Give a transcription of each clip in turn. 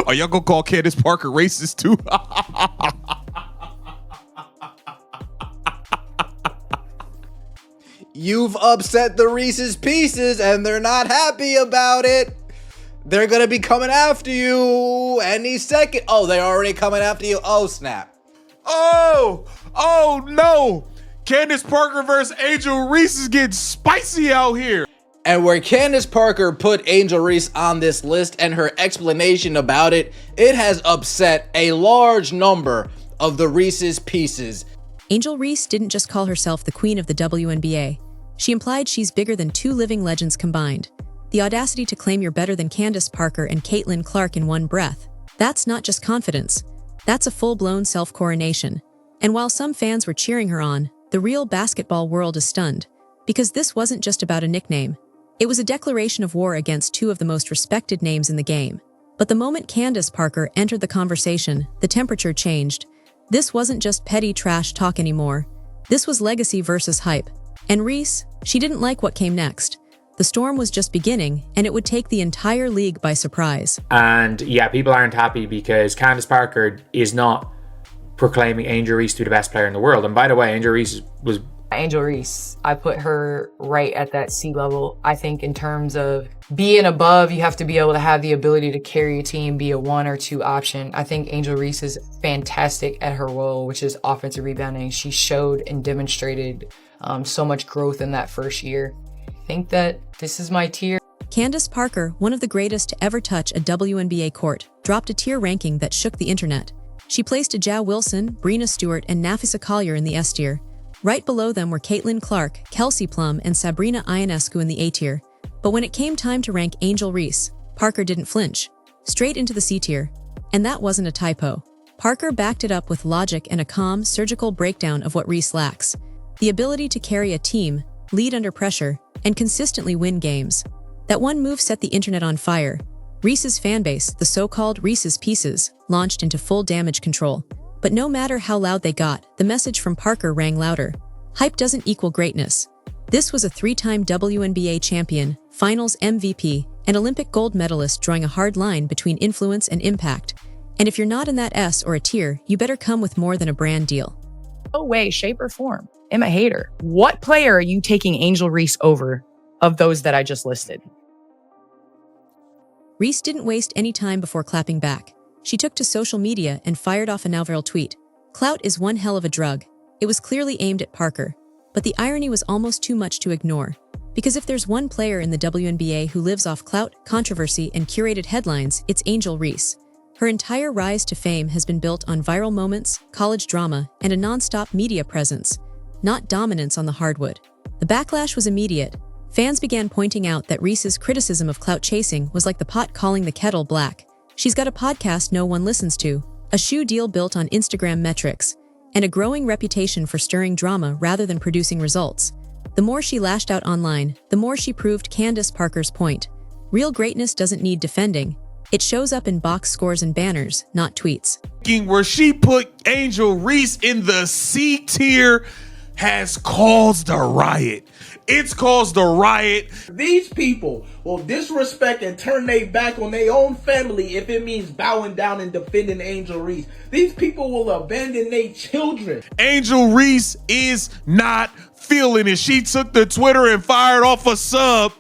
Are y'all gonna call Candace Parker racist too? You've upset the Reese's Pieces and they're not happy about it. They're gonna be coming after you any second. Oh, they're already coming after you. Oh, snap. Oh no. Candace Parker versus Angel Reese is getting spicy out here. And where Candace Parker put Angel Reese on this list and her explanation about it, it has upset a large number of the Reese's Pieces. Angel Reese didn't just call herself the queen of the WNBA. She implied she's bigger than two living legends combined. The audacity to claim you're better than Candace Parker and Caitlin Clark in one breath. That's not just confidence. That's a full-blown self-coronation. And while some fans were cheering her on, the real basketball world is stunned. Because this wasn't just about a nickname. It was a declaration of war against two of the most respected names in the game. But the moment Candace Parker entered the conversation, the temperature changed. This wasn't just petty trash talk anymore. This was legacy versus hype. And Reese, she didn't like what came next. The storm was just beginning, and it would take the entire league by surprise. And yeah, people aren't happy because Candace Parker is not proclaiming Angel Reese to be the best player in the world. And by the way, Angel Reese, I put her right at that C level. I think in terms of being above, you have to be able to have the ability to carry a team, be a 1 or 2 option. I think Angel Reese is fantastic at her role, which is offensive rebounding. She showed and demonstrated so much growth in that first year. I think that this is my tier. Candace Parker, one of the greatest to ever touch a WNBA court, dropped a tier ranking that shook the internet. She placed Aja Wilson, Breena Stewart, and Nafisa Collier in the S tier. Right below them were Caitlin Clark, Kelsey Plum, and Sabrina Ionescu in the A tier. But when it came time to rank Angel Reese, Parker didn't flinch. Straight into the C tier. And that wasn't a typo. Parker backed it up with logic and a calm, surgical breakdown of what Reese lacks. The ability to carry a team, lead under pressure, and consistently win games. That one move set the internet on fire. Reese's fanbase, the so-called Reese's Pieces, launched into full damage control. But no matter how loud they got, the message from Parker rang louder. Hype doesn't equal greatness. This was a 3-time WNBA champion, finals MVP, and Olympic gold medalist drawing a hard line between influence and impact. And if you're not in that S or a tier, you better come with more than a brand deal. No way, shape, or form am a hater. What player are you taking Angel Reese over of those that I just listed? Reese didn't waste any time before clapping back. She took to social media and fired off a now viral tweet. Clout is one hell of a drug. It was clearly aimed at Parker. But the irony was almost too much to ignore. Because if there's one player in the WNBA who lives off clout, controversy, and curated headlines, it's Angel Reese. Her entire rise to fame has been built on viral moments, college drama, and a non-stop media presence, not dominance on the hardwood. The backlash was immediate. Fans began pointing out that Reese's criticism of clout chasing was like the pot calling the kettle black. She's got a podcast no one listens to, a shoe deal built on Instagram metrics, and a growing reputation for stirring drama rather than producing results. The more she lashed out online, the more she proved Candace Parker's point. Real greatness doesn't need defending. It shows up in box scores and banners, not tweets. Where she put Angel Reese in the C tier has caused a riot. It's caused a riot. These people will disrespect and turn their back on their own family if it means bowing down and defending Angel Reese. These people will abandon their children. Angel Reese is not feeling it. She took to Twitter and fired off a sub.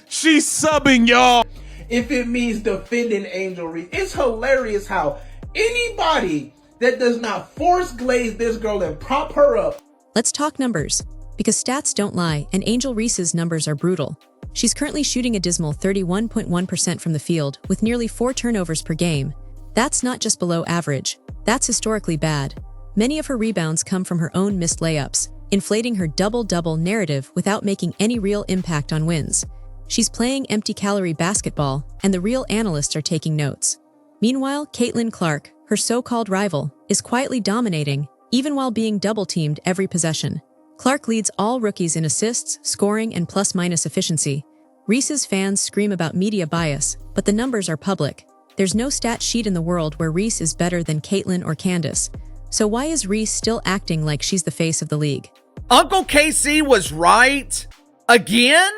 She's subbing, y'all. If it means defending Angel Reese. It's hilarious how anybody that does not force glaze this girl and prop her up. Let's talk numbers. Because stats don't lie, and Angel Reese's numbers are brutal. She's currently shooting a dismal 31.1% from the field, with nearly 4 turnovers per game. That's not just below average. That's historically bad. Many of her rebounds come from her own missed layups, inflating her double-double narrative without making any real impact on wins. She's playing empty-calorie basketball, and the real analysts are taking notes. Meanwhile, Caitlin Clark, her so-called rival, is quietly dominating, even while being double-teamed every possession. Clark leads all rookies in assists, scoring, and plus-minus efficiency. Reese's fans scream about media bias, but the numbers are public. There's no stat sheet in the world where Reese is better than Caitlin or Candace. So why is Reese still acting like she's the face of the league? Uncle KC was right again?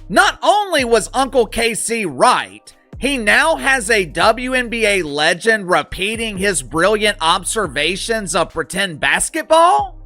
Not only was Uncle KC right, He now has a WNBA legend repeating his brilliant observations of pretend basketball?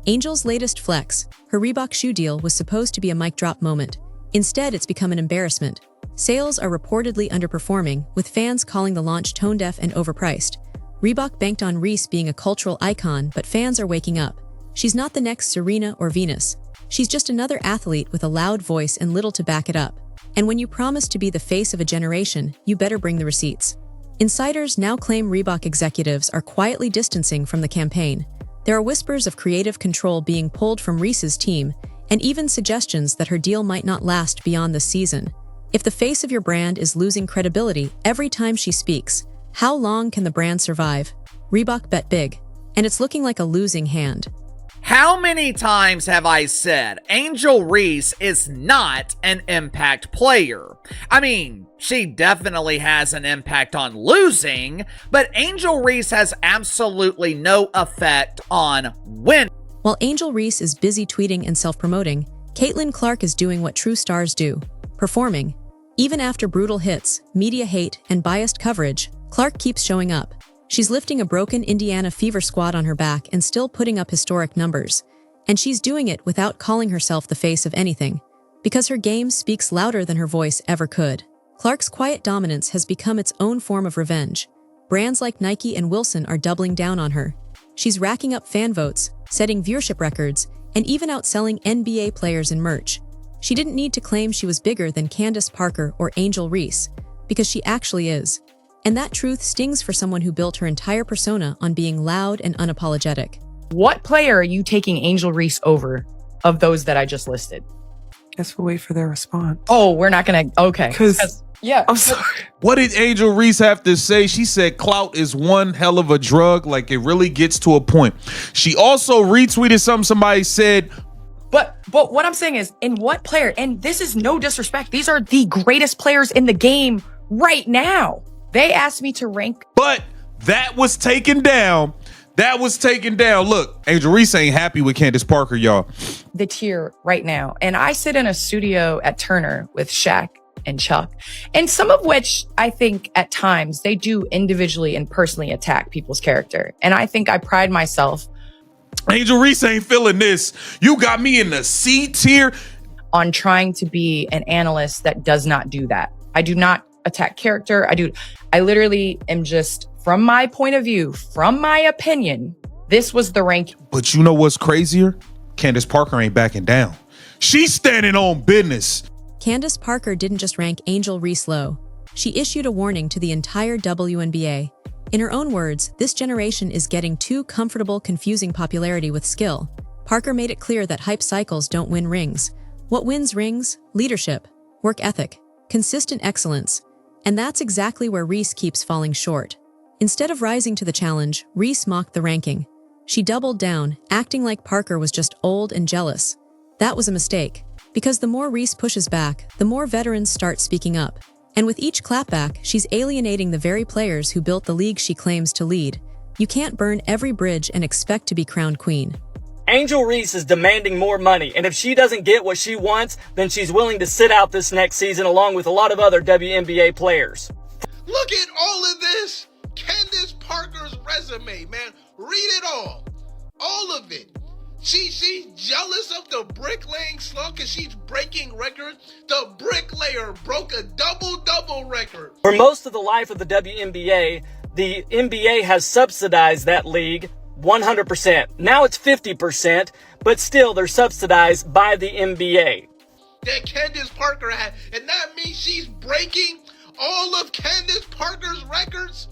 Angel's latest flex, her Reebok shoe deal, was supposed to be a mic drop moment. Instead, it's become an embarrassment. Sales are reportedly underperforming, with fans calling the launch tone-deaf and overpriced. Reebok banked on Reese being a cultural icon, but fans are waking up. She's not the next Serena or Venus. She's just another athlete with a loud voice and little to back it up. And when you promise to be the face of a generation, you better bring the receipts. Insiders now claim Reebok executives are quietly distancing from the campaign. There are whispers of creative control being pulled from Reese's team, and even suggestions that her deal might not last beyond this season. If the face of your brand is losing credibility every time she speaks, how long can the brand survive? Reebok bet big, and it's looking like a losing hand. How many times have I said Angel Reese is not an impact player? I mean, she definitely has an impact on losing, but Angel Reese has absolutely no effect on winning. While Angel Reese is busy tweeting and self-promoting, Caitlin Clark is doing what true stars do, performing. Even after brutal hits, media hate, and biased coverage, Clark keeps showing up. She's lifting a broken Indiana Fever squad on her back and still putting up historic numbers. And she's doing it without calling herself the face of anything, because her game speaks louder than her voice ever could. Clark's quiet dominance has become its own form of revenge. Brands like Nike and Wilson are doubling down on her. She's racking up fan votes, setting viewership records, and even outselling NBA players in merch. She didn't need to claim she was bigger than Candace Parker or Angel Reese, because she actually is. And that truth stings for someone who built her entire persona on being loud and unapologetic. What player are you taking Angel Reese over of those that I just listed? Guess we'll wait for their response. Oh, we're not gonna. Okay. Because yeah, I'm sorry. What did Angel Reese have to say? She said clout is one hell of a drug. Like, it really gets to a point. She also retweeted something somebody said. But what I'm saying is, in what player? And this is no disrespect. These are the greatest players in the game right now. They asked me to rank. But that was taken down. That was taken down. Look, Angel Reese ain't happy with Candace Parker, y'all. The tier right now. And I sit in a studio at Turner with Shaq and Chuck, and some of which I think at times they do individually and personally attack people's character. And I think I pride myself. Angel Reese ain't feeling this. You got me in the C tier. On trying to be an analyst that does not do that. I do not attack character. I literally am just, from my point of view, from my opinion, this was the rank. But you know what's crazier? Candace Parker ain't backing down. She's standing on business. Candace Parker didn't just rank Angel Reese low. She issued a warning to the entire WNBA. In her own words, this generation is getting too comfortable confusing popularity with skill. Parker made it clear that hype cycles don't win rings. What wins rings? Leadership, work ethic, consistent excellence. And that's exactly where Reese keeps falling short. Instead of rising to the challenge, Reese mocked the ranking. She doubled down, acting like Parker was just old and jealous. That was a mistake, because the more Reese pushes back, the more veterans start speaking up. And with each clapback, she's alienating the very players who built the league she claims to lead. You can't burn every bridge and expect to be crowned queen. Angel Reese is demanding more money, and if she doesn't get what she wants, then she's willing to sit out this next season along with a lot of other WNBA players. Look at all of this. Candace Parker's resume, man. Read it all. All of it. She's jealous of the bricklaying slump because she's breaking records. The bricklayer broke a double-double record. For most of the life of the WNBA, the NBA has subsidized that league 100%. Now it's 50%, but still they're subsidized by the NBA. That Candace Parker had, and that means she's breaking all of Candace Parker's records.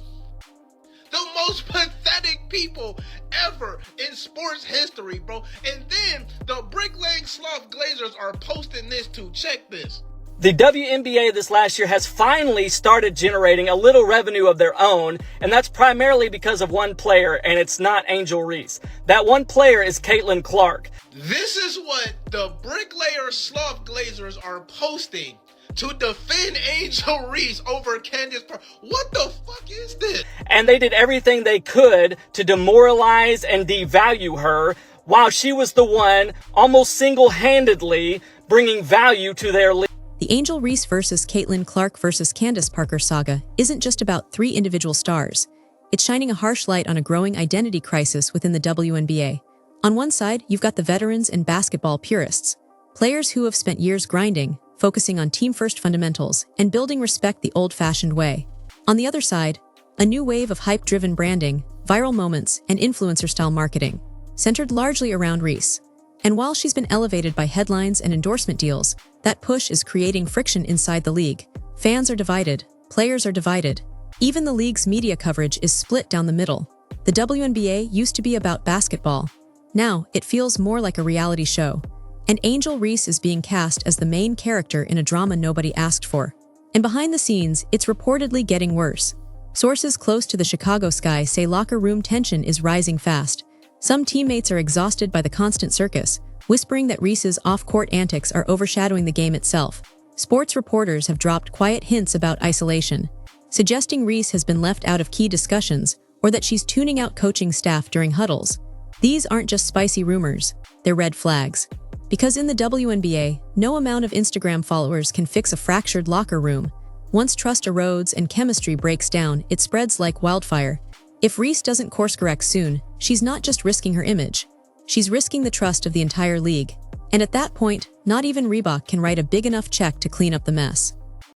The most pathetic people ever in sports history, bro. And then the bricklaying sloth Glazers are posting this too. Check this. The WNBA this last year has finally started generating a little revenue of their own, and that's primarily because of one player, and it's not Angel Reese. That one player is Caitlin Clark. This is what the bricklayer sloth Glazers are posting to defend Angel Reese over Candace Parker. What the fuck is this? And they did everything they could to demoralize and devalue her, while she was the one almost single-handedly bringing value to their league. The The Angel Reese versus Caitlin Clark versus Candace Parker saga isn't just about 3 individual stars. It's shining a harsh light on a growing identity crisis within the WNBA. On one side, you've got the veterans and basketball purists, players who have spent years grinding, focusing on team-first fundamentals, and building respect the old-fashioned way. On the other side, a new wave of hype-driven branding, viral moments, and influencer-style marketing, centered largely around Reese. And while she's been elevated by headlines and endorsement deals, that push is creating friction inside the league. Fans are divided, players are divided. Even the league's media coverage is split down the middle. The WNBA used to be about basketball. Now, it feels more like a reality show. And Angel Reese is being cast as the main character in a drama nobody asked for. And behind the scenes, it's reportedly getting worse. Sources close to the Chicago Sky say locker room tension is rising fast. Some teammates are exhausted by the constant circus, whispering that Reese's off-court antics are overshadowing the game itself. Sports reporters have dropped quiet hints about isolation, suggesting Reese has been left out of key discussions or that she's tuning out coaching staff during huddles. These aren't just spicy rumors, they're red flags. Because in the WNBA, no amount of Instagram followers can fix a fractured locker room. Once trust erodes and chemistry breaks down, it spreads like wildfire. If Reese doesn't course-correct soon, she's not just risking her image. She's risking the trust of the entire league. And at that point, not even Reebok can write a big enough check to clean up the mess.